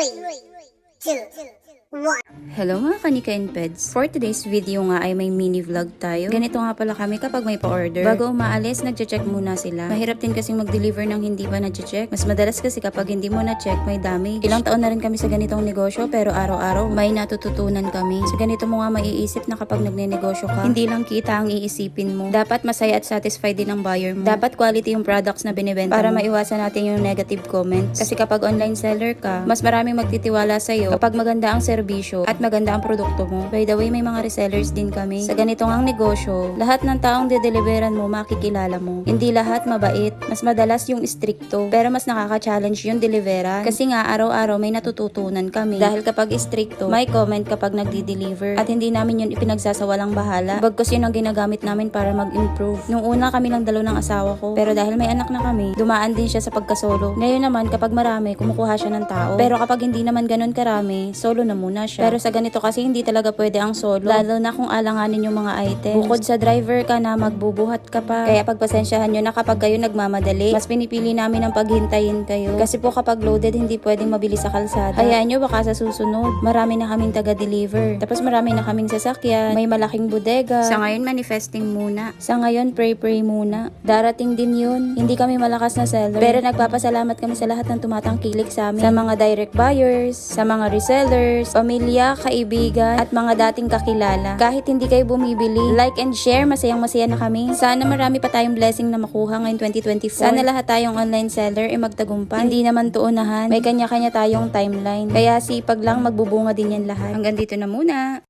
2, 1. Hello mga kanika and peds. For today's video nga ay may mini vlog tayo. Ganito nga pala kami kapag may pa-order. Bago umaalis, nagche-check muna sila. Mahirap din kasing mag-deliver ng hindi pa na-check. Mas madalas kasi kapag hindi mo na-check, may damage. Ilang taon na rin kami sa ganitong negosyo pero araw-araw may natututunan kami. Sa ganito mo nga maiisip na kapag nagne-negosyo ka, hindi lang kita ang iisipin mo. Dapat masaya at satisfied din ang buyer mo. Dapat quality yung products na binibenta para maiwasan natin yung negative comments. Kasi kapag online seller ka, mas maraming magtitiwala sa'yo kapag maganda ang serbisyo at maganda ang produkto mo. By the way, may mga resellers din kami. Sa ganitong ang negosyo, lahat ng taong de-deliveran mo makikilala mo. Hindi lahat mabait. Mas madalas yung stricto. Pero mas nakaka-challenge yung deliveran. Kasi nga araw-araw may natututunan kami. Dahil kapag stricto, may comment kapag nagdi-deliver. At hindi namin yun ipinagsasawalang bahala. Bagkus yun ang ginagamit namin para mag-improve. Nung una kami lang dalaw ng asawa ko. Pero dahil may anak na kami, dumaan din siya sa pagkasolo. Ngayon naman kapag marami, kumukuha siya ng tao. Pero kapag hindi naman ganun karami, solo na muna siya. Pero sa ganito kasi hindi talaga pwede ang solo. Lalo na kung alanganin yung mga items. Bukod sa driver ka na, magbubuhat ka pa. Kaya pagpasensyahan nyo na kapag kayo nagmamadali, mas pinipili namin ang paghintayin kayo. Kasi po kapag loaded, hindi pwedeng mabilis sa kalsada. Hayaan nyo baka sa susunod, marami na kaming taga-deliver. Tapos marami na kaming sasakyan. May malaking bodega. Sa ngayon, manifesting muna. Sa ngayon, pray muna. Darating din yun. Hindi kami malakas na seller. Pero nagpapasalamat kami sa lahat ng tumatangkilik sa amin. Sa mga direct buyers, sa mga resellers, pamilya, kaibigan, at mga dating kakilala. Kahit hindi kayo bumibili, like and share, masayang-masaya na kami. Sana marami pa tayong blessing na makuha ngayong 2024. Sana lahat tayong online seller ay magtagumpay. Hindi naman to unahan. May kanya-kanya tayong timeline. Kaya sipag lang, magbubunga din yan lahat. Hanggang dito na muna.